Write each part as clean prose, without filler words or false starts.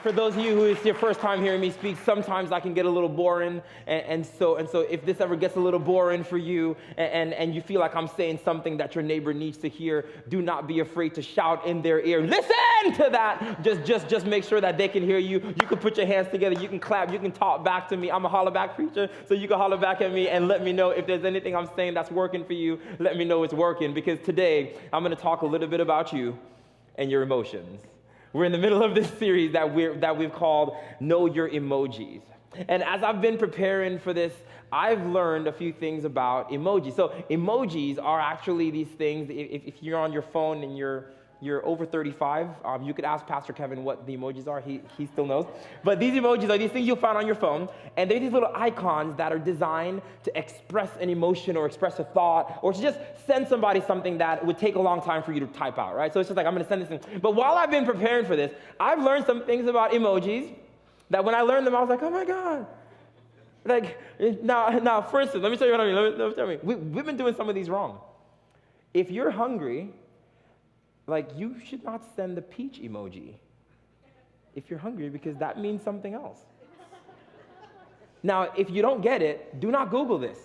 For those of you who it's your first time hearing me speak, sometimes I can get a little boring, and so if this ever gets a little boring for you, and you feel like I'm saying something that your neighbor needs to hear, do not be afraid to shout in their ear, listen to that. Just make sure that they can hear you. You can put your hands together, you can clap, you can talk back to me. I'm a holler back preacher, so you can holler back at me and let me know if there's anything I'm saying that's working for you. Let me know it's working, because today I'm going to talk a little bit about you and your emotions. We're in the middle of this series that we've called Know Your Emojis. And as I've been preparing for this, I've learned a few things about emojis. So emojis are actually these things, if you're on your phone and you're over 35, you could ask Pastor Kevin what the emojis are. He still knows. But these emojis are these things you'll find on your phone, and they're these little icons that are designed to express an emotion or express a thought or to just send somebody something that would take a long time for you to type out, right? So it's just like, I'm going to send this thing. But while I've been preparing for this, I've learned some things about emojis that when I learned them, I was like, oh my God. Like, now, for instance, let me tell you what I mean. Let me tell you. We've been doing some of these wrong. If you're hungry, like, you should not send the peach emoji if you're hungry, because that means something else. Now, if you don't get it, do not Google this.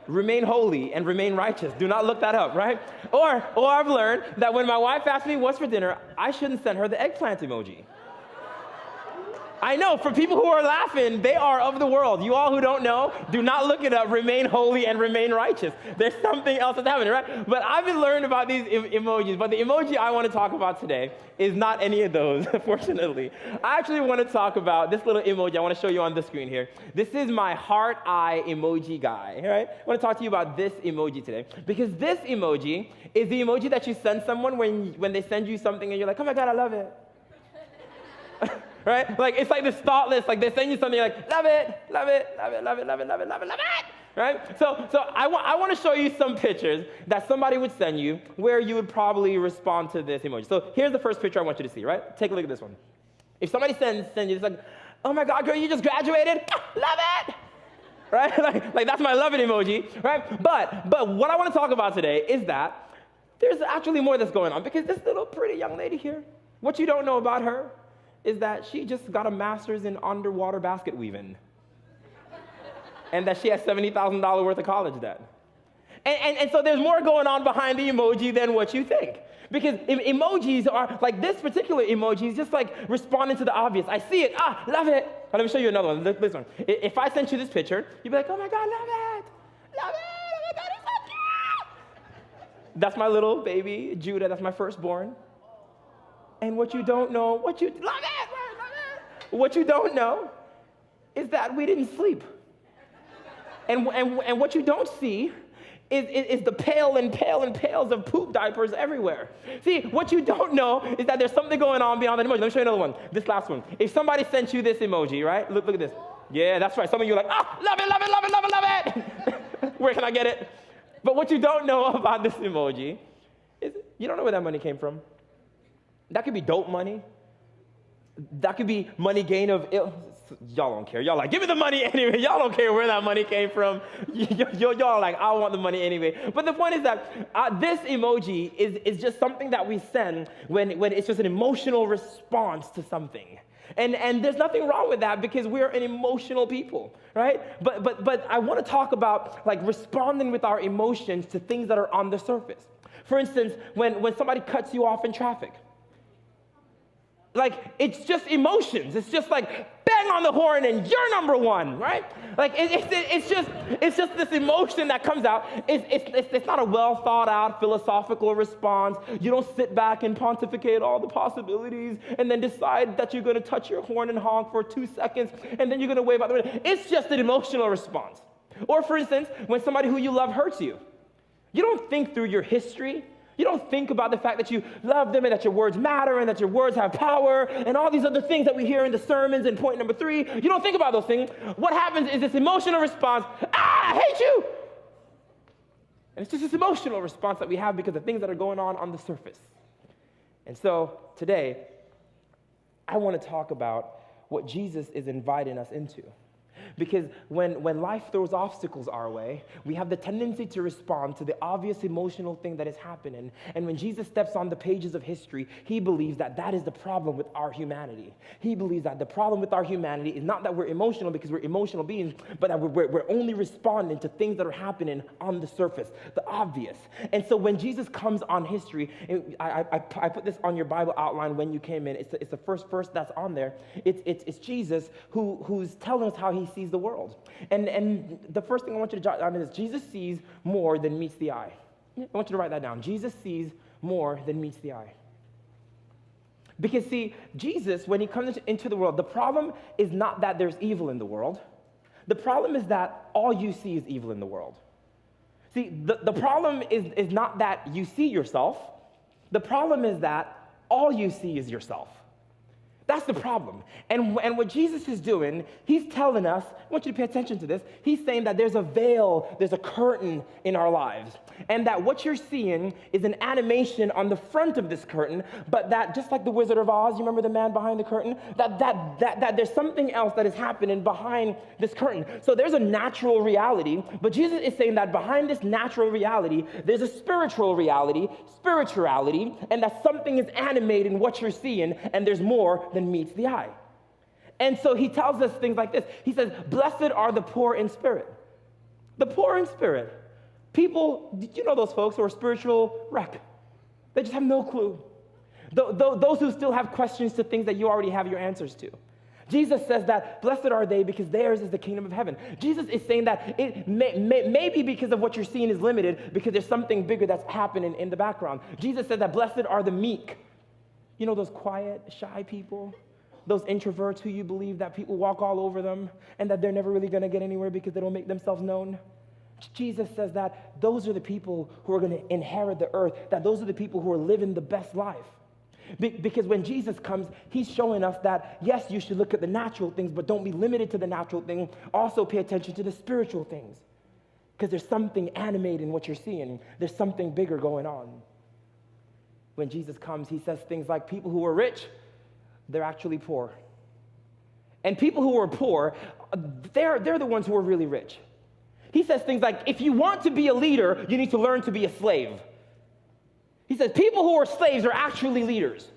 Remain holy and remain righteous. Do not look that up, right? Or I've learned that when my wife asks me what's for dinner, I shouldn't send her the eggplant emoji. I know, for people who are laughing, they are of the world. You all who don't know, do not look it up. Remain holy and remain righteous. There's something else that's happening, right? But I've been learning about these emojis. But the emoji I want to talk about today is not any of those, fortunately. I actually want to talk about this little emoji I want to show you on the screen here. This is my heart eye emoji guy, right? I want to talk to you about this emoji today, because this emoji is the emoji that you send someone when they send you something and you're like, oh my God, I love it. Right? Like, it's like this thoughtless, like they send you something, you're like, love it, love it, love it, love it, love it, love it, love it, love it, right? So I want to show you some pictures that somebody would send you where you would probably respond to this emoji. So here's the first picture I want you to see, right? Take a look at this one. If somebody sends you, it's like, oh my God, girl, you just graduated, love it, right? like that's my love it emoji, right? But what I want to talk about today is that there's actually more that's going on, because this little pretty young lady here, what you don't know about her is that she just got a master's in underwater basket weaving, and that she has $70,000 worth of college debt. And so there's more going on behind the emoji than what you think. Because emojis are, like this particular emoji is just like responding to the obvious. I see it, love it. Let me show you another one, this one. If I sent you this picture, you'd be like, oh my God, love it, love it, oh my God, it's so cute. That's my little baby, Judah, that's my firstborn. And what you don't know, what you don't know is that we didn't sleep. And what you don't see is the pails of poop diapers everywhere. See, what you don't know is that there's something going on beyond that emoji. Let me show you another one, this last one. If somebody sent you this emoji, right? Look at this. Yeah, that's right. Some of you are like, love it, love it, love it, love it, love it. Where can I get it? But what you don't know about this emoji is you don't know where that money came from. That could be dope money. That could be money gain of ill. Y'all don't care. Y'all like, give me the money anyway. Y'all don't care where that money came from. Y'all like, I want the money anyway. But the point is that this emoji is just something that we send when it's just an emotional response to something. And there's nothing wrong with that, because we're an emotional people, right? But I want to talk about like responding with our emotions to things that are on the surface. For instance, when somebody cuts you off in traffic. Like, it's just emotions. It's just like, bang on the horn and you're number one, right? Like, it's just this emotion that comes out. It's not a well thought out philosophical response. You don't sit back and pontificate all the possibilities and then decide that you're going to touch your horn and honk for 2 seconds and then you're going to wave out the window. It's just an emotional response. Or, for instance, when somebody who you love hurts you, you don't think through your history. You don't think about the fact that you love them and that your words matter and that your words have power and all these other things that we hear in the sermons in point number 3. You don't think about those things. What happens is this emotional response, I hate you. And it's just this emotional response that we have because of things that are going on the surface. And so today, I want to talk about what Jesus is inviting us into. Because when life throws obstacles our way, we have the tendency to respond to the obvious emotional thing that is happening. And when Jesus steps on the pages of history, he believes that that is the problem with our humanity. He believes that the problem with our humanity is not that we're emotional because we're emotional beings, but that we're only responding to things that are happening on the surface, the obvious. And so when Jesus comes on history, and I put this on your Bible outline when you came in. It's the first verse that's on there. It's Jesus who's telling us how he sees the world. And the first thing I want you to jot down is Jesus sees more than meets the eye. I want you to write that down. Jesus sees more than meets the eye. Because see, Jesus, when he comes into the world, the problem is not that there's evil in the world. The problem is that all you see is evil in the world. See, the problem is not that you see yourself. The problem is that all you see is yourself. That's the problem. And what Jesus is doing, he's telling us, I want you to pay attention to this, he's saying that there's a veil, there's a curtain in our lives. And that what you're seeing is an animation on the front of this curtain, but that just like the Wizard of Oz, you remember the man behind the curtain? That there's something else that is happening behind this curtain. So there's a natural reality, but Jesus is saying that behind this natural reality, there's a spirituality, and that something is animating what you're seeing, and there's more than meets the eye. And so he tells us things like this. He says, blessed are the poor in spirit. The poor in spirit. People, you know those folks who are spiritual wreck. They just have no clue. Those who still have questions to things that you already have your answers to. Jesus says that blessed are they because theirs is the kingdom of heaven. Jesus is saying that it may be because of what you're seeing is limited because there's something bigger that's happening in the background. Jesus said that blessed are the meek. You know those quiet, shy people? Those introverts who you believe that people walk all over them and that they're never really going to get anywhere because they don't make themselves known? Jesus says that those are the people who are going to inherit the earth, that those are the people who are living the best life. Because when Jesus comes, he's showing us that, yes, you should look at the natural things, but don't be limited to the natural thing. Also pay attention to the spiritual things. Because there's something animating what you're seeing. There's something bigger going on. When Jesus comes, he says things like people who are rich, they're actually poor. And people who are poor, they're the ones who are really rich. He says things like, if you want to be a leader, you need to learn to be a slave. He says people who are slaves are actually leaders.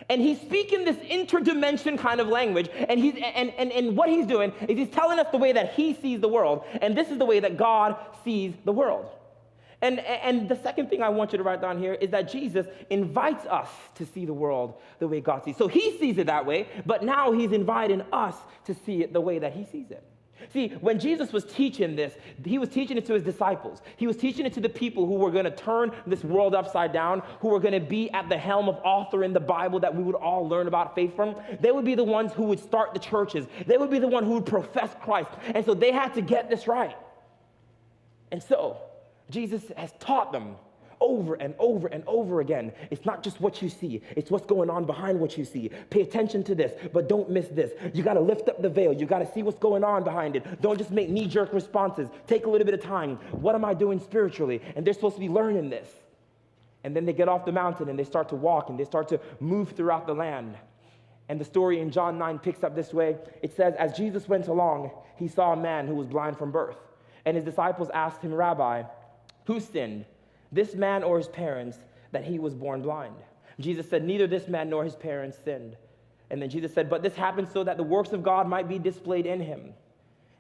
And he's speaking this interdimension kind of language, and what he's doing is he's telling us the way that he sees the world, and this is the way that God sees the world. And the second thing I want you to write down here is that Jesus invites us to see the world the way God sees. So he sees it that way, but now he's inviting us to see it the way that he sees it. See, when Jesus was teaching this, he was teaching it to his disciples. He was teaching it to the people who were going to turn this world upside down, who were going to be at the helm of authoring the Bible that we would all learn about faith from. They would be the ones who would start the churches. They would be the one who would profess Christ. And so they had to get this right. And so Jesus has taught them over and over and over again. It's not just what you see. It's what's going on behind what you see. Pay attention to this, but don't miss this. You got to lift up the veil. You got to see what's going on behind it. Don't just make knee-jerk responses. Take a little bit of time. What am I doing spiritually? And they're supposed to be learning this. And then they get off the mountain and they start to walk and they start to move throughout the land. And the story in John 9 picks up this way. It says, as Jesus went along, he saw a man who was blind from birth. And his disciples asked him, Rabbi, who sinned, this man or his parents, that he was born blind? Jesus said, neither this man nor his parents sinned. And then Jesus said, but this happened so that the works of God might be displayed in him.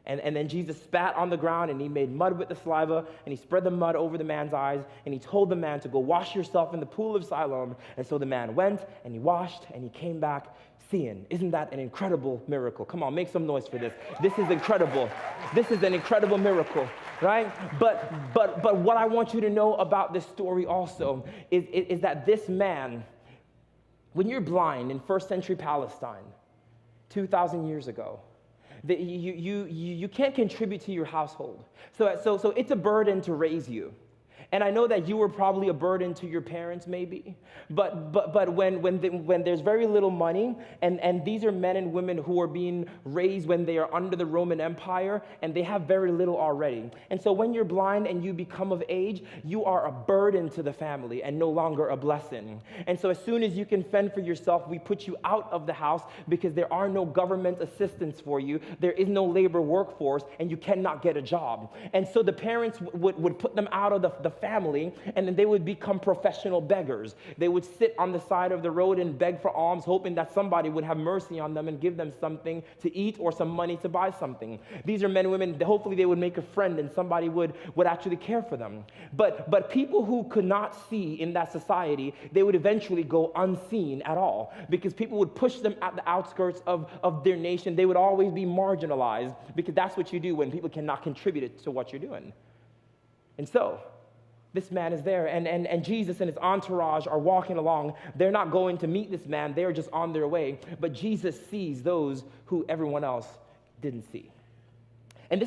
And then Jesus spat on the ground and he made mud with the saliva and he spread the mud over the man's eyes and he told the man to go wash yourself in the pool of Siloam. And so the man went and he washed and he came back seeing. Isn't that an incredible miracle? Come on, make some noise for this. This is incredible. This is an incredible miracle, right? But what I want you to know about this story also is that this man, when you're blind in first century Palestine, 2,000 years ago, you can't contribute to your household. So it's a burden to raise you. And I know that you were probably a burden to your parents, maybe. But when there's very little money, and these are men and women who are being raised when they are under the Roman Empire, and they have very little already. And so when you're blind and you become of age, you are a burden to the family and no longer a blessing. And so as soon as you can fend for yourself, we put you out of the house because there are no government assistance for you. There is no labor workforce, and you cannot get a job. And so the parents would put them out of the family, and then they would become professional beggars. They would sit on the side of the road and beg for alms, hoping that somebody would have mercy on them and give them something to eat or some money to buy something. These are men and women, hopefully they would make a friend and somebody would actually care for them. But people who could not see in that society, they would eventually go unseen at all, because people would push them at the outskirts of their nation. They would always be marginalized, because that's what you do when people cannot contribute to what you're doing. And so, this man is there, and Jesus and his entourage are walking along. They're not going to meet this man. They're just on their way. But Jesus sees those who everyone else didn't see. And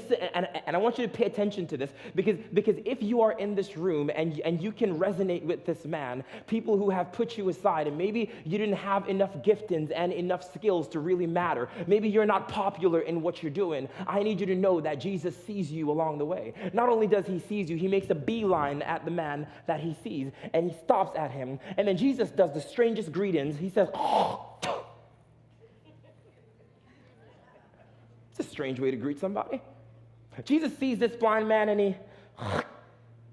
I want you to pay attention to this, because if you are in this room and you can resonate with this man, people who have put you aside, and maybe you didn't have enough giftings and enough skills to really matter. Maybe you're not popular in what you're doing. I need you to know that Jesus sees you along the way. Not only does he see you, he makes a beeline at the man that he sees, and he stops at him. And then Jesus does the strangest greetings. He says, "Oh." It's a strange way to greet somebody. Jesus sees this blind man, and he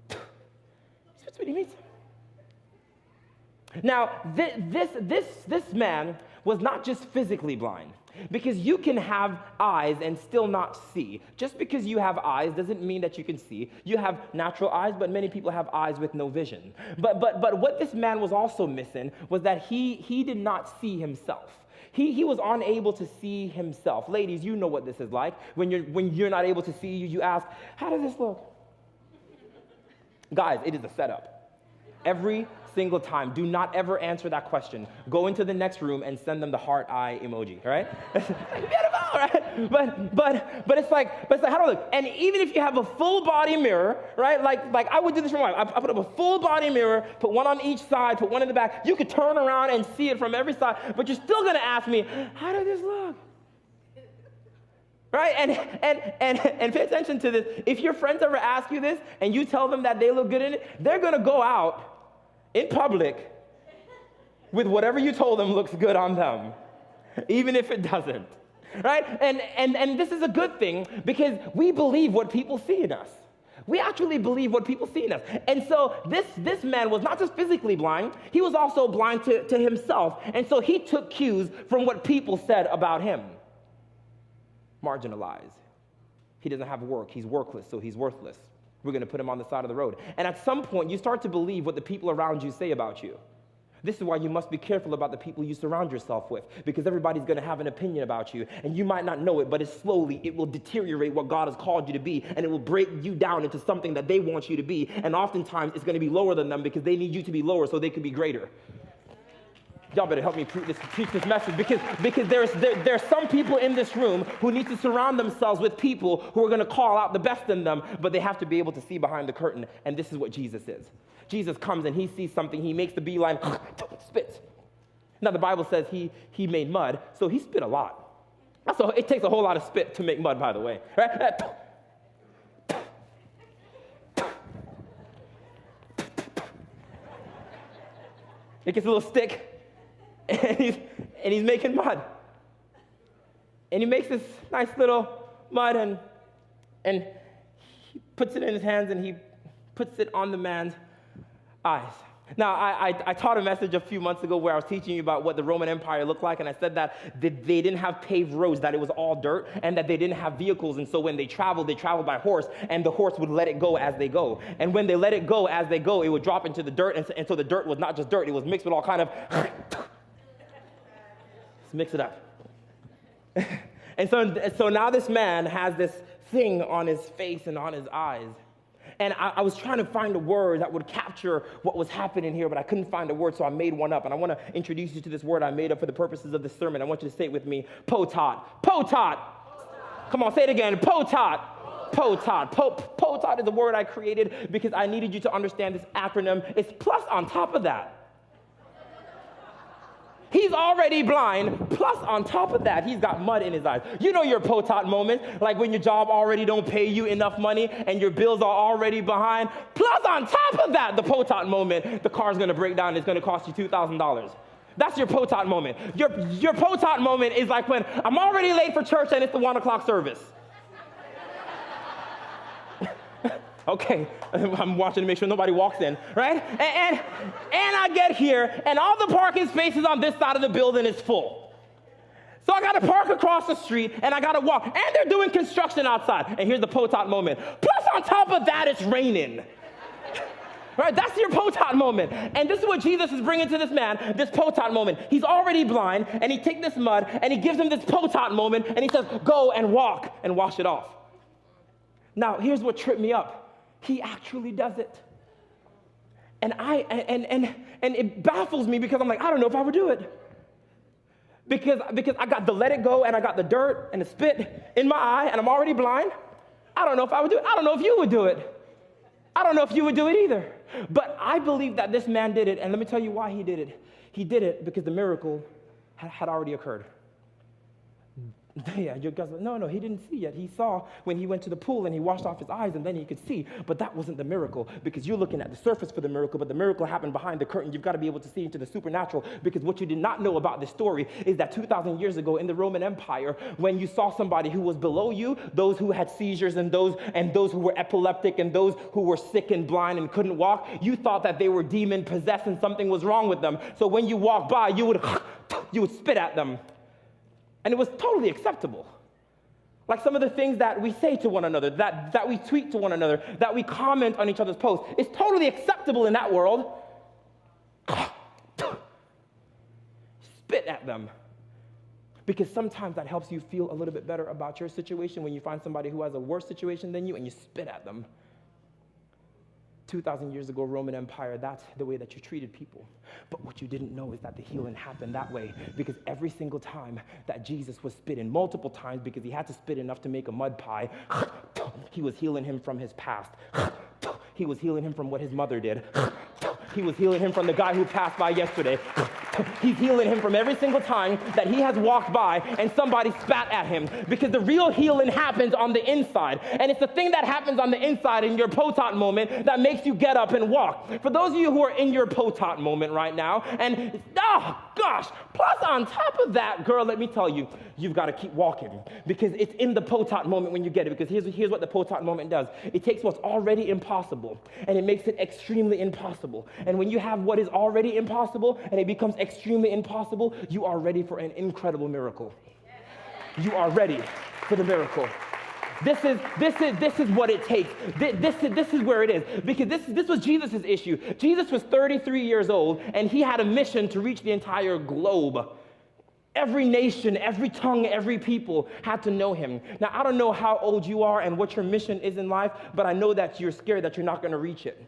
spits what he means. Now, this man was not just physically blind, because you can have eyes and still not see. Just because you have eyes doesn't mean that you can see. You have natural eyes, but many people have eyes with no vision. But what this man was also missing was that he did not see himself. He was unable to see himself. Ladies, you know what this is like. When you're not able to see you ask, "How does this look?" Guys, it is a setup. Every single time. Do not ever answer that question. Go into the next room and send them the heart eye emoji, right? Beautiful, right? But it's like, how do I look? And even if you have a full body mirror, right? Like I would do this for my wife. I put up a full body mirror, put one on each side, put one in the back. You could turn around and see it from every side, but you're still gonna ask me, "How does this look?" Right? And pay attention to this. If your friends ever ask you this and you tell them that they look good in it, they're gonna go out in public with whatever you told them looks good on them, even if it doesn't, right? And this is a good thing, because we believe what people see in us. We actually believe what people see in us. And so this man was not just physically blind, he was also blind to himself. And so he took cues from what people said about him. Marginalized. He doesn't have work. He's workless, so he's worthless. We're going to put him on the side of the road. And at some point, you start to believe what the people around you say about you. This is why you must be careful about the people you surround yourself with, because everybody's going to have an opinion about you, and you might not know it, but it will deteriorate what God has called you to be, and it will break you down into something that they want you to be, and oftentimes it's going to be lower than them because they need you to be lower so they can be greater. Y'all better help me preach this message, because there's some people in this room who need to surround themselves with people who are going to call out the best in them, but they have to be able to see behind the curtain, and this is what Jesus is. Jesus comes and he sees something, he makes the beeline, spits. Now the Bible says he made mud, so he spit a lot. So it takes a whole lot of spit to make mud, by the way, right? It gets a little stick. And he's making mud. And he makes this nice little mud, and he puts it in his hands, and he puts it on the man's eyes. Now, I taught a message a few months ago where I was teaching you about what the Roman Empire looked like, and I said that they didn't have paved roads, that it was all dirt, and that they didn't have vehicles, and so when they traveled by horse, and the horse would let it go as they go. And when they let it go as they go, it would drop into the dirt, and so the dirt was not just dirt, it was mixed with all kind of... Mix it up. And so now this man has this thing on his face and on his eyes. And I was trying to find a word that would capture what was happening here, but I couldn't find a word, so I made one up. And I want to introduce you to this word I made up for the purposes of this sermon. I want you to say it with me. Potot. Potot. Come on, say it again. Potot. POTOT. POTOT is a word I created because I needed you to understand this acronym. It's plus on top of that. He's already blind, plus on top of that, he's got mud in his eyes. You know your POTOT moment, like when your job already don't pay you enough money and your bills are already behind. Plus on top of that, the POTOT moment, the car's gonna break down, it's gonna cost you $2,000. That's your POTOT moment. Your POTOT moment is like when I'm already late for church and it's the 1 o'clock service. Okay, I'm watching to make sure nobody walks in, right? And I get here, and all the parking spaces on this side of the building is full. So I got to park across the street, and I got to walk. And they're doing construction outside. And here's the POTOT moment. Plus, on top of that, it's raining. Right? That's your POTOT moment. And this is what Jesus is bringing to this man, this POTOT moment. He's already blind, and he takes this mud, and he gives him this POTOT moment, and he says, go and walk and wash it off. Now, here's what tripped me up. He actually does it. And it baffles me because I'm like, I don't know if I would do it. Because I got the let it go and I got the dirt and the spit in my eye and I'm already blind. I don't know if I would do it. I don't know if you would do it. I don't know if you would do it either. But I believe that this man did it, and let me tell you why he did it. He did it because the miracle had already occurred. Yeah, your guy's like, no, he didn't see yet. He saw when he went to the pool and he washed off his eyes and then he could see. But that wasn't the miracle because you're looking at the surface for the miracle, but the miracle happened behind the curtain. You've got to be able to see into the supernatural because what you did not know about this story is that 2,000 years ago in the Roman Empire, when you saw somebody who was below you, those who had seizures and those who were epileptic and those who were sick and blind and couldn't walk, you thought that they were demon possessed and something was wrong with them. So when you walked by, you would spit at them. And it was totally acceptable. Like some of the things that we say to one another, that we tweet to one another, that we comment on each other's posts, it's totally acceptable in that world. Spit at them. Because sometimes that helps you feel a little bit better about your situation when you find somebody who has a worse situation than you and you spit at them. 2,000 years ago, Roman Empire, that's the way that you treated people. But what you didn't know is that the healing happened that way because every single time that Jesus was spitting, multiple times because he had to spit enough to make a mud pie, he was healing him from his past. He was healing him from what his mother did. He was healing him from the guy who passed by yesterday. He's healing him from every single time that he has walked by and somebody spat at him because the real healing happens on the inside. And it's the thing that happens on the inside in your POTOT moment that makes you get up and walk. For those of you who are in your POTOT moment right now, and oh gosh, plus on top of that, girl, let me tell you, you've got to keep walking because it's in the POTOT moment when you get it. Because here's what the POTOT moment does. It takes what's already impossible and it makes it extremely impossible. And when you have what is already impossible and it becomes extremely impossible, you are ready for an incredible miracle. You are ready for the miracle. This is what it takes. This is where it is. Because this was Jesus' issue. Jesus was 33 years old, and he had a mission to reach the entire globe. Every nation, every tongue, every people had to know him. Now, I don't know how old you are and what your mission is in life, but I know that you're scared that you're not going to reach it.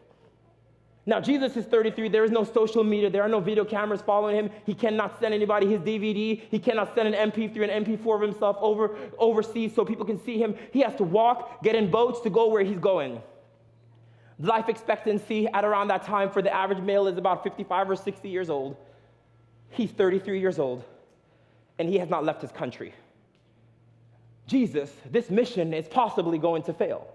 Now, Jesus is 33. There is no social media. There are no video cameras following him. He cannot send anybody his DVD. He cannot send an MP3 and MP4 of himself overseas so people can see him. He has to walk, get in boats to go where he's going. Life expectancy at around that time for the average male is about 55 or 60 years old. He's 33 years old, and he has not left his country. Jesus, this mission is possibly going to fail.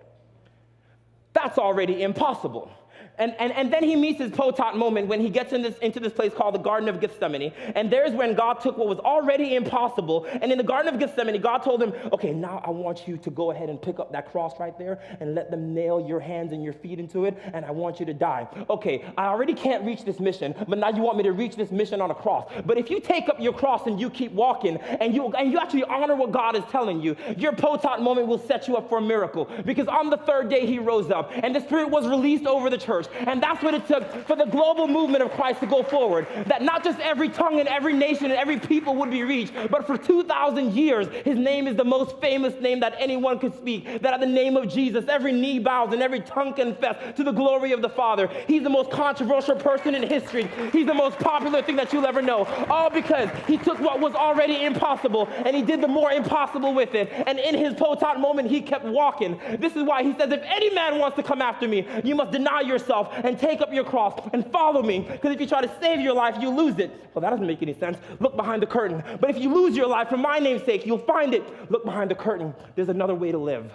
That's already impossible. And then he meets his POTOT moment when he gets into this place called the Garden of Gethsemane. And there's when God took what was already impossible. And in the Garden of Gethsemane, God told him, okay, now I want you to go ahead and pick up that cross right there and let them nail your hands and your feet into it. And I want you to die. Okay, I already can't reach this mission, but now you want me to reach this mission on a cross. But if you take up your cross and you keep walking and you actually honor what God is telling you, your POTOT moment will set you up for a miracle. Because on the third day he rose up and the Spirit was released over the church. And that's what it took for the global movement of Christ to go forward. That not just every tongue and every nation and every people would be reached, but for 2,000 years, his name is the most famous name that anyone could speak. That at the name of Jesus, every knee bows and every tongue confess to the glory of the Father. He's the most controversial person in history. He's the most popular thing that you'll ever know. All because he took what was already impossible and he did the more impossible with it. And in his potent moment, he kept walking. This is why he says, if any man wants to come after me, you must deny yourself and take up your cross and follow me. Because if you try to save your life, you lose it. Well, that doesn't make any sense. Look behind the curtain. But if you lose your life for my name's sake, you'll find it. Look behind the curtain. There's another way to live.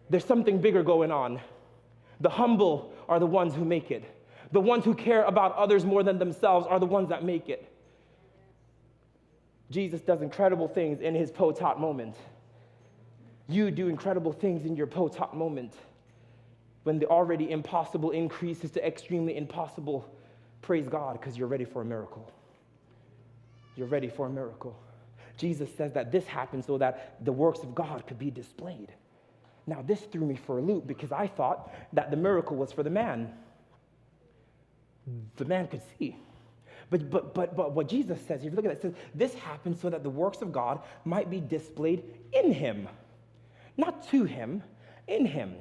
There's something bigger going on. The humble are the ones who make it. The ones who care about others more than themselves are the ones that make it. Jesus does incredible things in his potent moment. You do incredible things in your potent moment. When the already impossible increases to extremely impossible, praise God, because you're ready for a miracle. You're ready for a miracle. Jesus says that this happened so that the works of God could be displayed. Now, this threw me for a loop because I thought that the miracle was for the man. The man could see. But what Jesus says, if you look at it, it says, this happened so that the works of God might be displayed in him. Not to him, in him.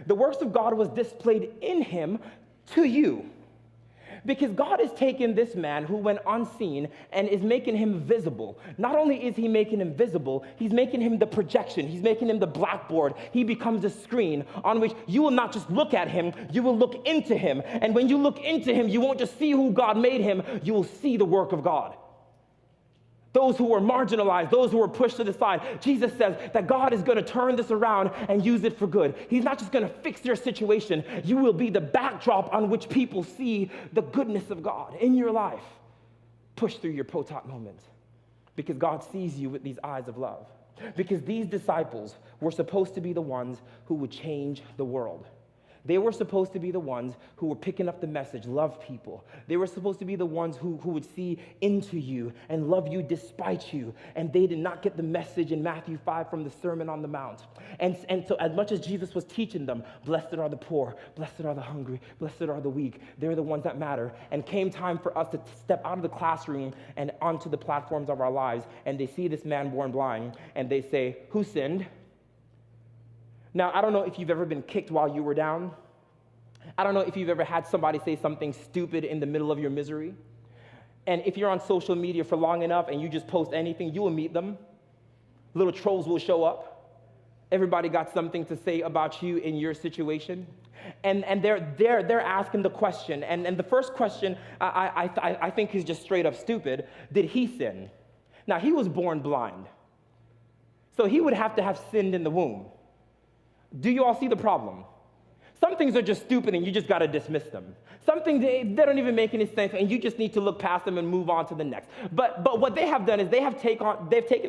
The works of God was displayed in him to you. Because God has taken this man who went unseen and is making him visible. Not only is he making him visible, he's making him the projection. He's making him the blackboard. He becomes a screen on which you will not just look at him, you will look into him. And when you look into him, you won't just see who God made him, you will see the work of God. Those who were marginalized, those who were pushed to the side. Jesus says that God is going to turn this around and use it for good. He's not just going to fix your situation. You will be the backdrop on which people see the goodness of God in your life. Push through your potent moment because God sees you with these eyes of love. Because these disciples were supposed to be the ones who would change the world. They were supposed to be the ones who were picking up the message, love people. They were supposed to be the ones who would see into you and love you despite you. And they did not get the message in Matthew 5 from the Sermon on the Mount. And so as much as Jesus was teaching them, blessed are the poor, blessed are the hungry, blessed are the weak. They're the ones that matter. And came time for us to step out of the classroom and onto the platforms of our lives. And they see this man born blind and they say, who sinned? Now, I don't know if you've ever been kicked while you were down. I don't know if you've ever had somebody say something stupid in the middle of your misery. And if you're on social media for long enough and you just post anything, you will meet them. Little trolls will show up. Everybody got something to say about you in your situation. And they're asking the question. And the first question I think is just straight up stupid. Did he sin? Now, he was born blind. So he would have to have sinned in the womb. Do you all see the problem? Some things are just stupid and you just got to dismiss them. Some things, they don't even make any sense and you just need to look past them and move on to the next. But what they have done is they've taken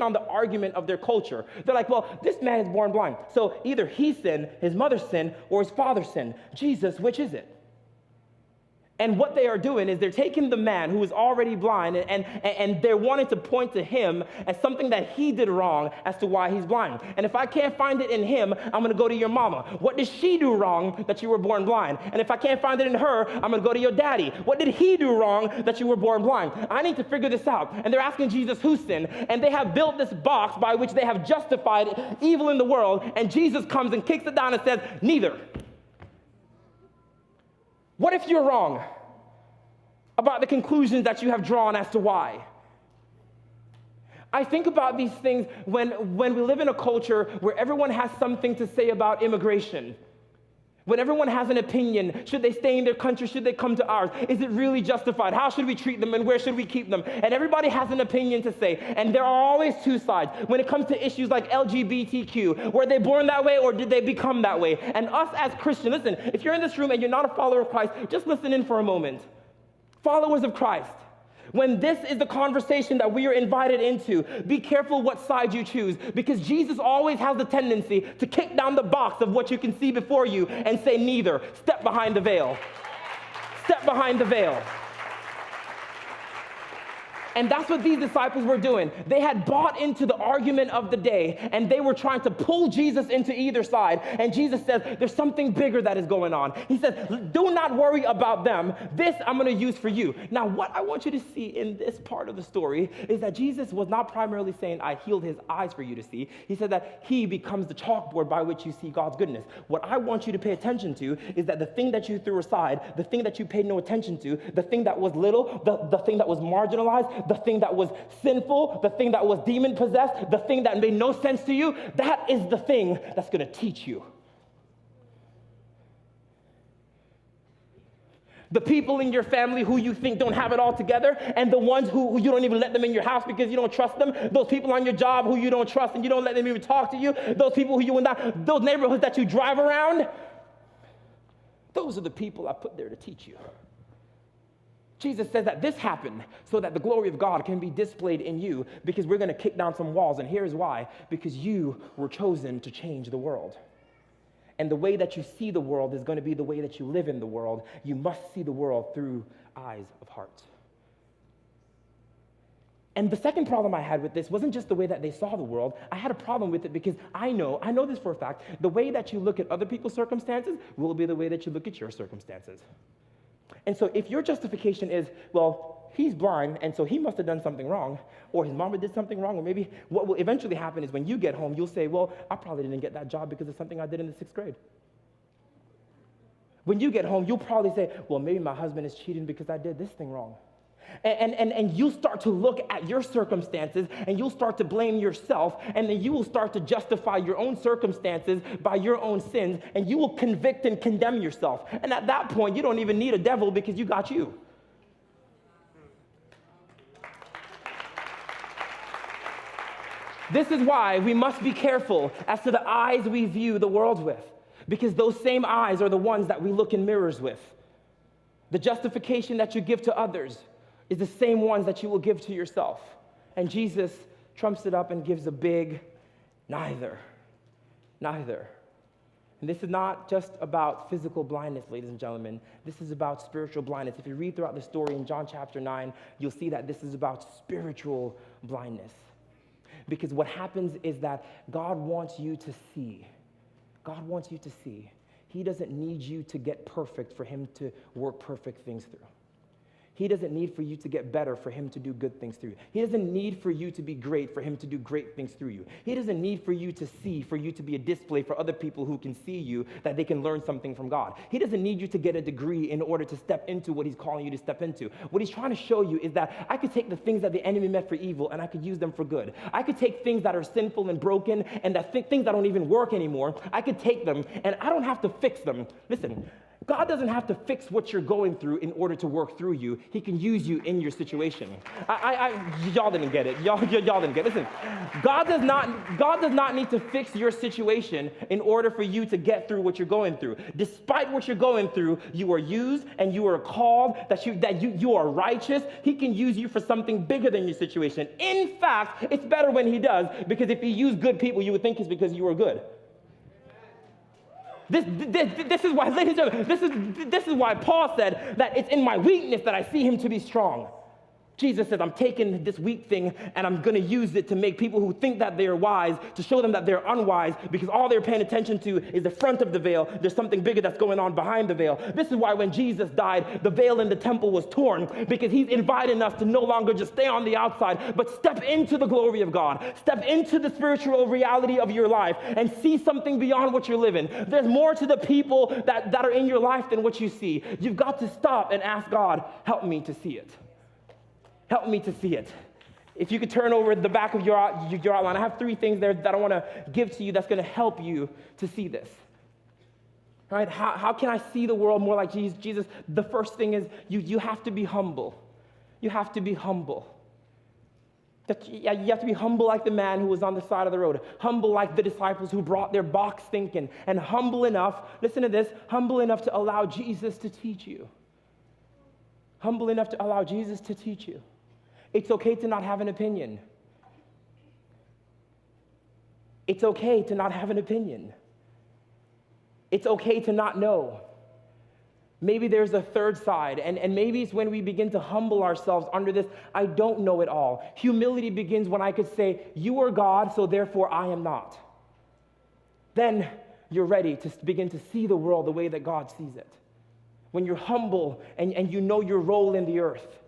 on the argument of their culture. They're like, well, this man is born blind. So either he sinned, his mother sinned, or his father sinned. Jesus, which is it? And what they are doing is they're taking the man who is already blind and they're wanting to point to him as something that he did wrong as to why he's blind. And if I can't find it in him, I'm going to go to your mama. What did she do wrong that you were born blind? And if I can't find it in her, I'm going to go to your daddy. What did he do wrong that you were born blind? I need to figure this out. And they're asking Jesus who sinned. And they have built this box by which they have justified evil in the world. And Jesus comes and kicks it down and says, neither. What if you're wrong about the conclusions that you have drawn as to why? I think about these things when we live in a culture where everyone has something to say about immigration. When everyone has an opinion, should they stay in their country, should they come to ours? Is it really justified? How should we treat them and where should we keep them? And everybody has an opinion to say. And there are always two sides. When it comes to issues like LGBTQ, were they born that way or did they become that way? And us as Christians, listen, if you're in this room and you're not a follower of Christ, just listen in for a moment. Followers of Christ, when this is the conversation that we are invited into, be careful what side you choose, because Jesus always has the tendency to kick down the box of what you can see before you and say neither. Step behind the veil. Step behind the veil. And that's what these disciples were doing. They had bought into the argument of the day, and they were trying to pull Jesus into either side. And Jesus says, there's something bigger that is going on. He says, do not worry about them. This I'm going to use for you. Now, what I want you to see in this part of the story is that Jesus was not primarily saying, I healed his eyes for you to see. He said that he becomes the chalkboard by which you see God's goodness. What I want you to pay attention to is that the thing that you threw aside, the thing that you paid no attention to, the thing that was little, the thing that was marginalized, the thing that was sinful, the thing that was demon-possessed, the thing that made no sense to you, that is the thing that's going to teach you. The people in your family who you think don't have it all together, and the ones who you don't even let them in your house because you don't trust them, those people on your job who you don't trust and you don't let them even talk to you, those people who you will not, those neighborhoods that you drive around, those are the people I put there to teach you. Jesus says that this happened so that the glory of God can be displayed in you, because we're going to kick down some walls. And here's why: because you were chosen to change the world. And the way that you see the world is going to be the way that you live in the world. You must see the world through eyes of heart. And the second problem I had with this wasn't just the way that they saw the world. I had a problem with it because I know this for a fact, the way that you look at other people's circumstances will be the way that you look at your circumstances. And so if your justification is, well, he's blind, and so he must have done something wrong, or his mama did something wrong, or maybe what will eventually happen is when you get home, you'll say, well, I probably didn't get that job because of something I did in the 6th grade. When you get home, you'll probably say, well, maybe my husband is cheating because I did this thing wrong. And you start to look at your circumstances, and you'll start to blame yourself, and then you will start to justify your own circumstances by your own sins, and you will convict and condemn yourself. And at that point, you don't even need a devil because you got you. This is why we must be careful as to the eyes we view the world with, because those same eyes are the ones that we look in mirrors with. The justification that you give to others is the same ones that you will give to yourself. And Jesus trumps it up and gives a big neither. Neither. And this is not just about physical blindness, ladies and gentlemen. This is about spiritual blindness. If you read throughout the story in John chapter 9, you'll see that this is about spiritual blindness. Because what happens is that God wants you to see. God wants you to see. He doesn't need you to get perfect for him to work perfect things through. He doesn't need for you to get better for him to do good things through you. He doesn't need for you to be great for him to do great things through you. He doesn't need for you to see, for you to be a display for other people who can see you, that they can learn something from God. He doesn't need you to get a degree in order to step into what he's calling you to step into. What he's trying to show you is that I could take the things that the enemy meant for evil and I could use them for good. I could take things that are sinful and broken and that things that don't even work anymore. I could take them and I don't have to fix them. Listen, God doesn't have to fix what you're going through in order to work through you. He can use you in your situation. Y'all didn't get it. Y'all didn't get it. Listen, God does not need to fix your situation in order for you to get through what you're going through. Despite what you're going through, you are used and you are called, that you are righteous. He can use you for something bigger than your situation. In fact, it's better when he does, because if he used good people, you would think it's because you were good. This is why, ladies and gentlemen, this is why Paul said that it's in my weakness that I see him to be strong. Jesus says, I'm taking this weak thing and I'm going to use it to make people who think that they're wise, to show them that they're unwise, because all they're paying attention to is the front of the veil. There's something bigger that's going on behind the veil. This is why when Jesus died, the veil in the temple was torn, because he's inviting us to no longer just stay on the outside, but step into the glory of God. Step into the spiritual reality of your life and see something beyond what you're living. There's more to the people that are in your life than what you see. You've got to stop and ask God, help me to see it. Help me to see it. If you could turn over the back of your outline, I have 3 things there that I want to give to you that's going to help you to see this. All right? How can I see the world more like Jesus? The first thing is you have to be humble. You have to be humble. You have to be humble like the man who was on the side of the road. Humble like the disciples who brought their box thinking. And humble enough, listen to this, humble enough to allow Jesus to teach you. Humble enough to allow Jesus to teach you. It's okay to not have an opinion. It's okay to not have an opinion. It's okay to not know. Maybe there's a third side, and maybe it's when we begin to humble ourselves under this, I don't know it all. Humility begins when I could say, you are God, so therefore I am not. Then you're ready to begin to see the world the way that God sees it. When you're humble and you know your role in the earth.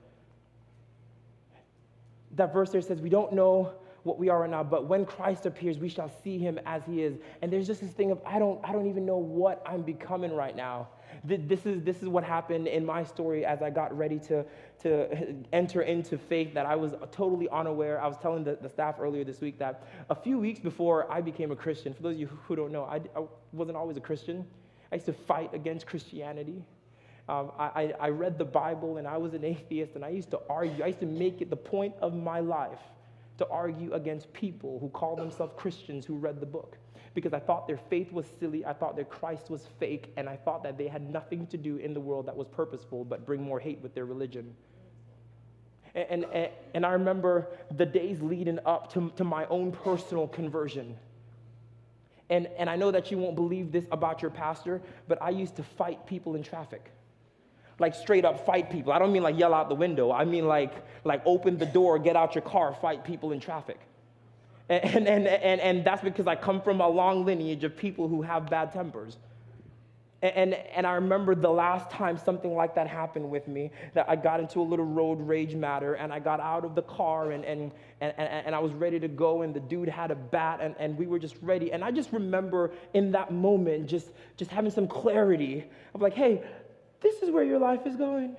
That verse there says, we don't know what we are right now, but when Christ appears, we shall see him as he is. And there's just this thing of, I don't even know what I'm becoming right now. This is what happened in my story as I got ready to enter into faith, that I was totally unaware. I was telling the staff earlier this week that a few weeks before I became a Christian, for those of you who don't know, I wasn't always a Christian. I used to fight against Christianity. I read the Bible and I was an atheist, and I used to argue. I used to make it the point of my life to argue against people who call themselves Christians who read the book, because I thought their faith was silly, I thought their Christ was fake, and I thought that they had nothing to do in the world that was purposeful but bring more hate with their religion. And I remember the days leading up to my own personal conversion. And I know that you won't believe this about your pastor, but I used to fight people in traffic. Like straight up fight people. I don't mean like yell out the window. I mean like open the door, get out your car, fight people in traffic. And that's because I come from a long lineage of people who have bad tempers. And I remember the last time something like that happened with me, that I got into a little road rage matter, and I got out of the car and I was ready to go, and the dude had a bat, and we were just ready. And I just remember in that moment just having some clarity of like, hey, this is where your life is going.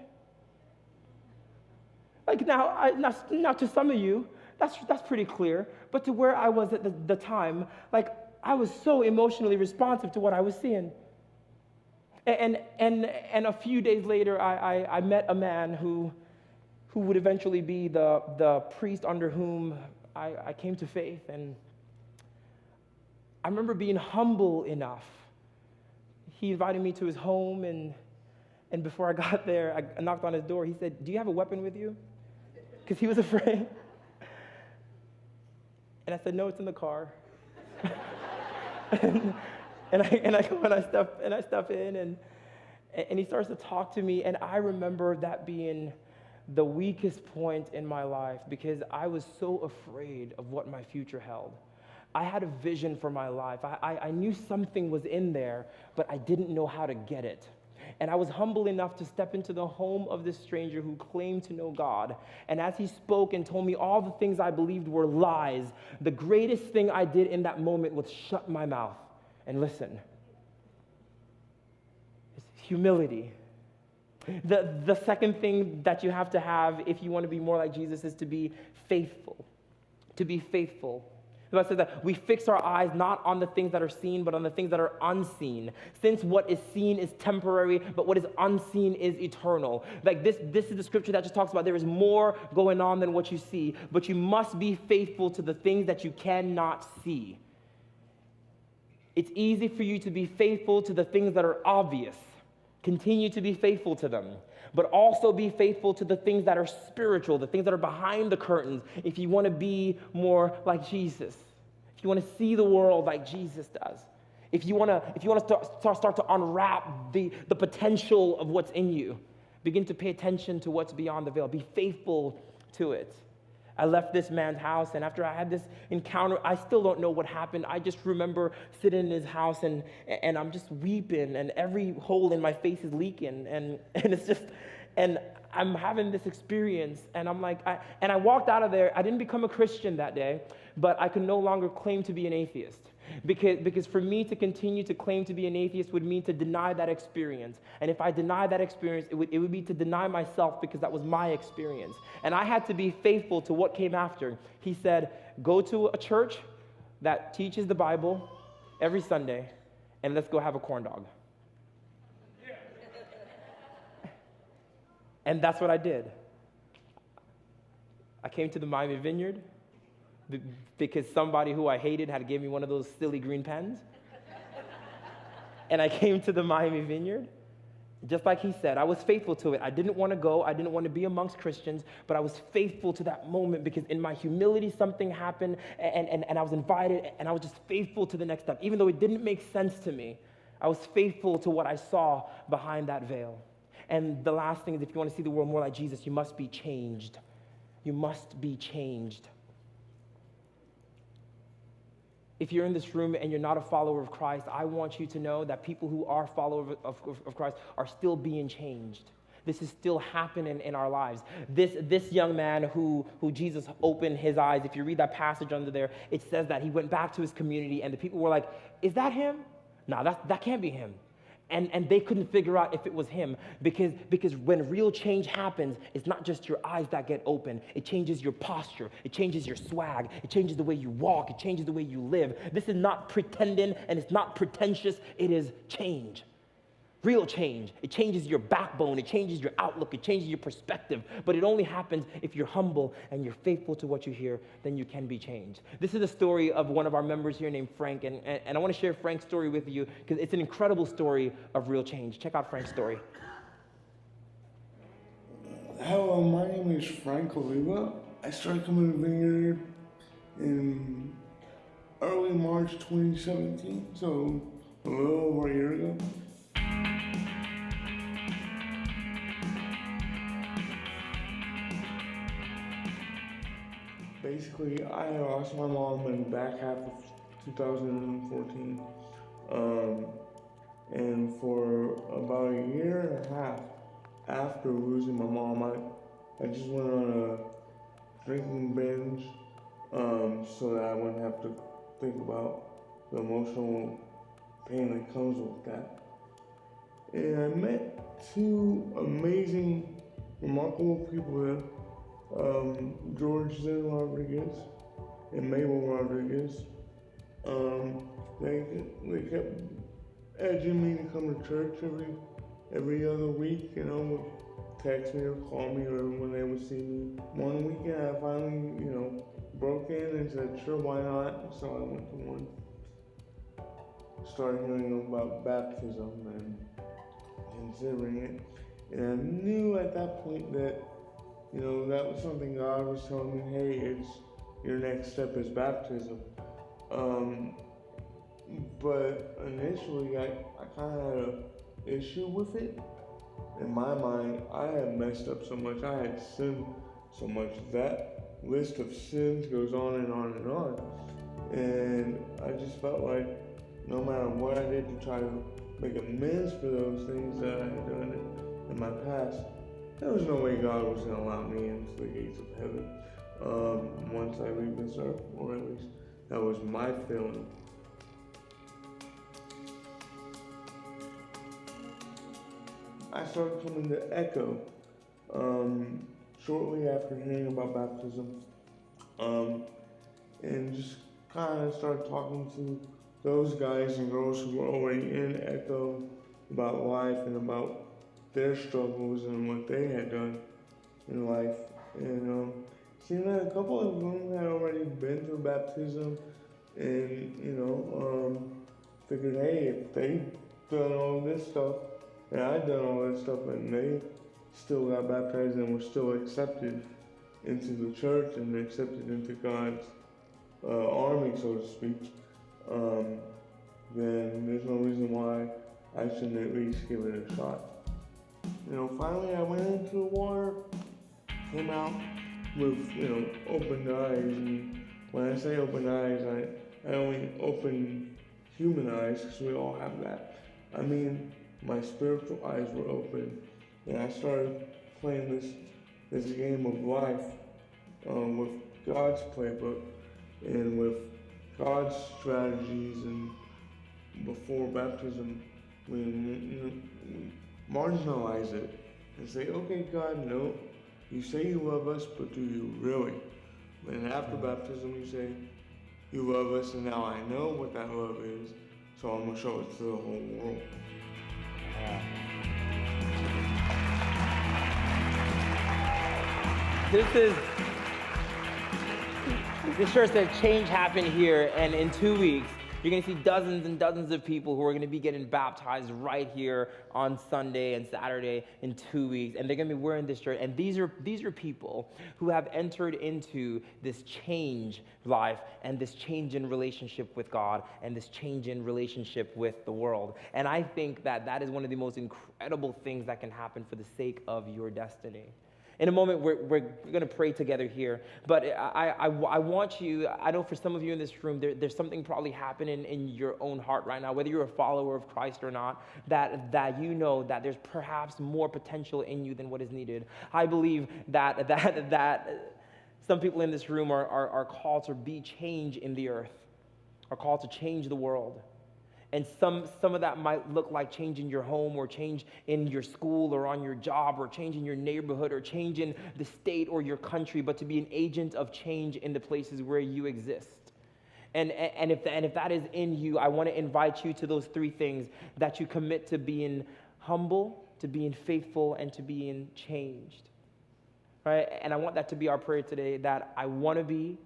Like now to some of you, that's pretty clear. But to where I was at the time, like I was so emotionally responsive to what I was seeing. And a few days later, I met a man who would eventually be the priest under whom I came to faith. And I remember being humble enough. He invited me to his home, and before I got there, I knocked on his door. He said, "Do you have a weapon with you?" Because he was afraid. And I said, "No, it's in the car." And I go and I step in, and he starts to talk to me, and I remember that being the weakest point in my life, because I was so afraid of what my future held. I had a vision for my life. I knew something was in there, but I didn't know how to get it. And I was humble enough to step into the home of this stranger who claimed to know God. And as he spoke and told me all the things I believed were lies, the greatest thing I did in that moment was shut my mouth and listen. It's humility. The second thing that you have to have if you want to be more like Jesus is to be faithful. To be faithful. The Bible says that we fix our eyes not on the things that are seen, but on the things that are unseen. Since what is seen is temporary, but what is unseen is eternal. Like this is the scripture that just talks about there is more going on than what you see, but you must be faithful to the things that you cannot see. It's easy for you to be faithful to the things that are obvious. Continue to be faithful to them, but also be faithful to the things that are spiritual, the things that are behind the curtains, if you want to be more like Jesus, if you want to see the world like Jesus does, if you want to start to unwrap the potential of what's in you, begin to pay attention to what's beyond the veil. Be faithful to it. I left this man's house, and after I had this encounter, I still don't know what happened. I just remember sitting in his house, and I'm just weeping, and every hole in my face is leaking, and it's just, and I'm having this experience, and I'm like, I walked out of there. I didn't become a Christian that day, but I could no longer claim to be an atheist. Because for me to continue to claim to be an atheist would mean to deny that experience. And if I deny that experience, it would be to deny myself, because that was my experience. And I had to be faithful to what came after. He said, go to a church that teaches the Bible every Sunday, and let's go have a corn dog. And that's what I did. I came to the Miami Vineyard because somebody who I hated had given me one of those silly green pens. And I came to the Miami Vineyard, just like he said. I was faithful to it. I didn't want to go. I didn't want to be amongst Christians, but I was faithful to that moment, because in my humility, something happened, and I was invited, and I was just faithful to the next step. Even though it didn't make sense to me, I was faithful to what I saw behind that veil. And the last thing is, if you want to see the world more like Jesus, you must be changed. You must be changed. If you're in this room and you're not a follower of Christ, I want you to know that people who are followers of Christ are still being changed. This is still happening in our lives. This young man who Jesus opened his eyes, if you read that passage under there, it says that he went back to his community and the people were like, is that him? No, that can't be him. And they couldn't figure out if it was him because when real change happens, it's not just your eyes that get open. It changes your posture. It changes your swag. It changes the way you walk. It changes the way you live. This is not pretending and it's not pretentious. It is change. Real change. It changes your backbone. It changes your outlook. It changes your perspective. But it only happens if you're humble and you're faithful to what you hear, then you can be changed. This is a story of one of our members here named Frank. And I want to share Frank's story with you because it's an incredible story of real change. Check out Frank's story. Hello, my name is Frank Oliva. I started coming to Vineyard in early March 2017, so a little over a year ago. Basically, I lost my mom in the back half of 2014. And for about a year and a half after losing my mom, I just went on a drinking binge so that I wouldn't have to think about the emotional pain that comes with that. And I met two amazing, remarkable people there. George Zen Rodriguez and Mabel Rodriguez. They kept edging me to come to church every other week, would text me or call me or when they would see me. One weekend I finally, broke in and said, sure, why not? So I went to one. Started hearing about baptism and considering it. And I knew at that point that that was something God was telling me, hey, your next step is baptism. But initially, I kind of had an issue with it. In my mind, I had messed up so much, I had sinned so much. That list of sins goes on and on and on. And I just felt like no matter what I did to try to make amends for those things that I had done in my past, there was no way God was going to allow me into the gates of heaven once I leave this earth, or at least that was my feeling. I started coming to Echo shortly after hearing about baptism, and just kind of started talking to those guys and girls who were already in Echo about life and about their struggles and what they had done in life. And seeing that a couple of them had already been through baptism and, figured, hey, if they've done all this stuff and I'd done all that stuff and they still got baptized and were still accepted into the church and accepted into God's army, so to speak, then there's no reason why I shouldn't at least give it a shot. Finally I went into the water, came out with, opened eyes. And when I say opened eyes, I only open human eyes, because we all have that. I mean, my spiritual eyes were open, and I started playing this game of life with God's playbook and with God's strategies. And before baptism, we marginalize it and say, okay, God, no, you say you love us, but do you really? And after baptism, you say, you love us, and now I know what that love is, so I'm going to show it to the whole world. This church said change happened here, and in 2 weeks, You're going to see dozens and dozens of people who are going to be getting baptized right here on Sunday and Saturday in 2 weeks. And they're going to be wearing this shirt. And these are people who have entered into this change life and this change in relationship with God and this change in relationship with the world. And I think that is one of the most incredible things that can happen for the sake of your destiny. In a moment, we're going to pray together here, but I want you, I know for some of you in this room, there's something probably happening in your own heart right now, whether you're a follower of Christ or not, that you know that there's perhaps more potential in you than what is needed. I believe that some people in this room are called to be change in the earth, are called to change the world. And some of that might look like change in your home or change in your school or on your job or change in your neighborhood or change in the state or your country, but to be an agent of change in the places where you exist. And if that is in you, I want to invite you to those three things: that you commit to being humble, to being faithful, and to being changed. Right? And I want that to be our prayer today, that I want to be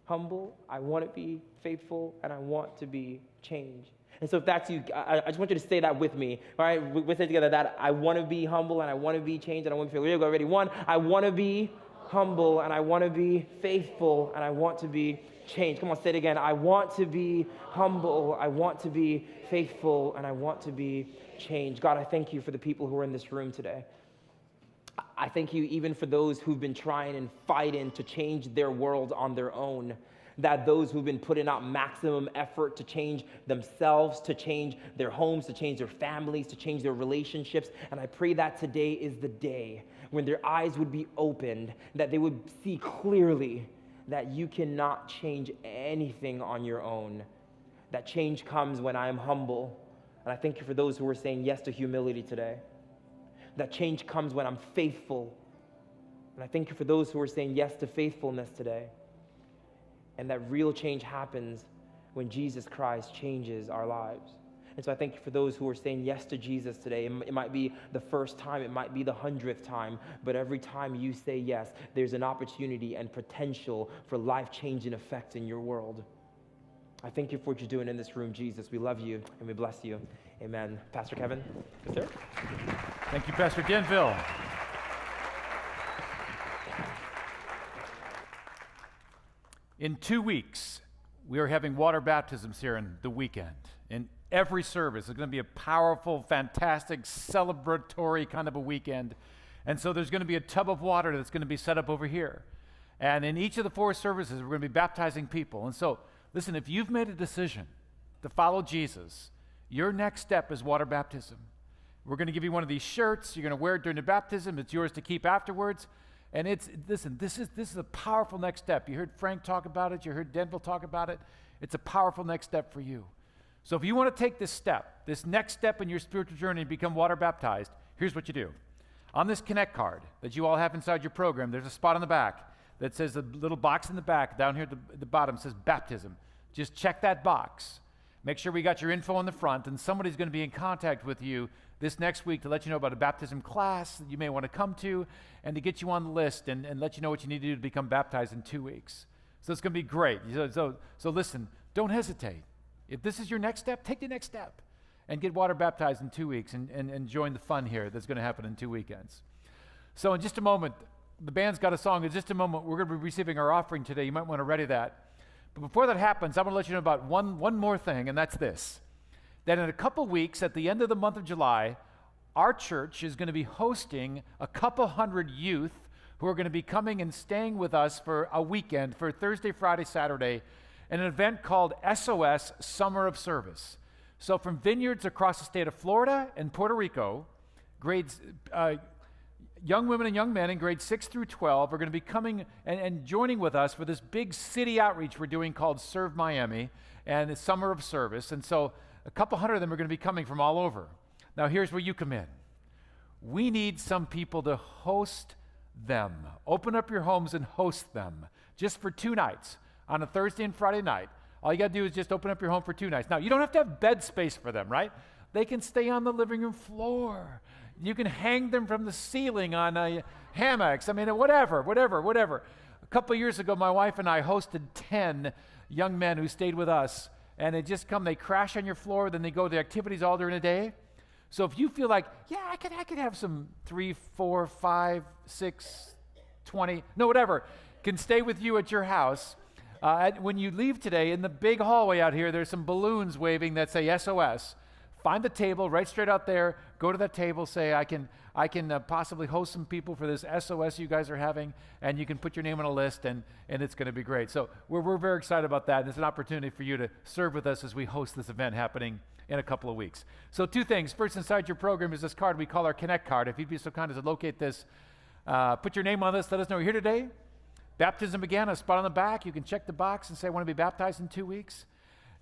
humble, I want to be faithful, and I want to be changed. And so if that's you, I just want you to say that with me, all right? We'll say together that I want to be humble and I want to be changed and I want to be faithful. Here we go, ready? One, I want to be humble and I want to be faithful and I want to be changed. Come on, say it again. I want to be humble, I want to be faithful, and I want to be changed. God, I thank you for the people who are in this room today. I thank you even for those who've been trying and fighting to change their world on their own. That those who've been putting out maximum effort to change themselves, to change their homes, to change their families, to change their relationships. And I pray that today is the day when their eyes would be opened, that they would see clearly that you cannot change anything on your own. That change comes when I am humble. And I thank you for those who are saying yes to humility today. That change comes when I'm faithful. And I thank you for those who are saying yes to faithfulness today. And that real change happens when Jesus Christ changes our lives. And so I thank you for those who are saying yes to Jesus today. It might be the first time, it might be the 100th time, but every time you say yes, there's an opportunity and potential for life-changing effect in your world. I thank you for what you're doing in this room, Jesus. We love you and we bless you. Amen. Pastor Kevin? Yes, sir? Thank you, Pastor Denville. In 2 weeks, we are having water baptisms here in the weekend. In every service, it's going to be a powerful, fantastic, celebratory kind of a weekend. And so there's going to be a tub of water that's going to be set up over here. And in each of the 4 services, we're going to be baptizing people. And so, listen, if you've made a decision to follow Jesus, your next step is water baptism. We're going to give you one of these shirts. You're going to wear it during the baptism. It's yours to keep afterwards. And this is a powerful next step. You heard Frank talk about it. You heard Denville talk about it. It's a powerful next step for you. So if you want to take this step, this next step in your spiritual journey and become water baptized, here's what you do. On this Connect card that you all have inside your program, there's a spot on the back that says, the little box in the back down here at the bottom says baptism. Just check that box. Make sure we got your info on the front, and somebody's going to be in contact with you this next week to let you know about a baptism class that you may want to come to and to get you on the list and let you know what you need to do to become baptized in 2 weeks. So it's going to be great. So listen, don't hesitate. If this is your next step, take the next step and get water baptized in 2 weeks and join the fun here that's going to happen in 2 weekends. So in just a moment, the band's got a song. In just a moment, we're going to be receiving our offering today. You might want to ready that. But before that happens, I want to let you know about one more thing, and that's this. That in a couple weeks, at the end of the month of July, our church is going to be hosting a couple hundred youth who are going to be coming and staying with us for a weekend, for Thursday, Friday, Saturday, in an event called SOS Summer of Service. So from vineyards across the state of Florida and Puerto Rico, young women and young men in grades 6 through 12 are going to be coming and joining with us for this big city outreach we're doing called Serve Miami and the Summer of Service. And so a couple hundred of them are going to be coming from all over. Now here's where you come in. We need some people to host them. Open up your homes and host them just for 2 nights on a Thursday and Friday night. All you got to do is just open up your home for 2 nights. Now, you don't have to have bed space for them, right? They can stay on the living room floor. You can hang them from the ceiling on hammocks. I mean, whatever. A couple of years ago, my wife and I hosted 10 young men who stayed with us and they just come, they crash on your floor, then they go to the activities all during the day. So if you feel like, yeah, I could have some 3, 4, 5, 6, 20, no, whatever, can stay with you at your house. When you leave today, in the big hallway out here, there's some balloons waving that say SOS. Find the table right straight out there. Go to that table, say, I can possibly host some people for this SOS you guys are having, and you can put your name on a list, and it's going to be great. So we're very excited about that, and it's an opportunity for you to serve with us as we host this event happening in a couple of weeks. So 2 things. First, inside your program is this card we call our Connect card. If you'd be so kind as to locate this, put your name on this, let us know you're here today. Baptism began, a spot on the back. You can check the box and say, I want to be baptized in 2 weeks.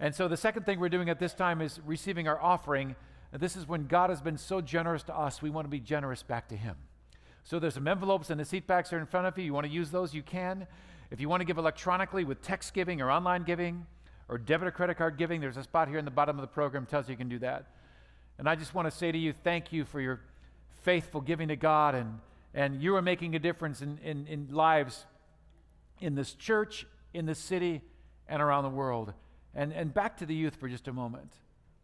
And so the second thing we're doing at this time is receiving our offering. This is when God has been so generous to us, we want to be generous back to him. So there's some envelopes and the seat backs here in front of you. You want to use those, you can. If you want to give electronically with text giving or online giving or debit or credit card giving, there's a spot here in the bottom of the program that tells you can do that. And I just want to say to you, thank you for your faithful giving to God, and you are making a difference in lives in this church, in this city, and around the world. And back to the youth for just a moment.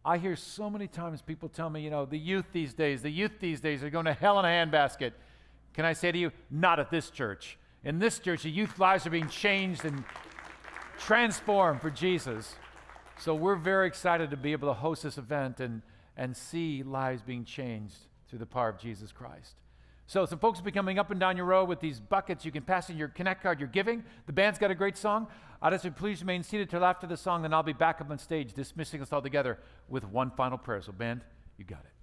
I hear so many times people tell me, the youth these days are going to hell in a handbasket. Can I say to you, not at this church. In this church, the youth lives are being changed and transformed for Jesus. So we're very excited to be able to host this event and see lives being changed through the power of Jesus Christ. So some folks will be coming up and down your row with these buckets. You can pass in your Connect card, your giving. The band's got a great song. I'd ask you please remain seated till after the song, then I'll be back up on stage dismissing us all together with one final prayer. So band, you got it.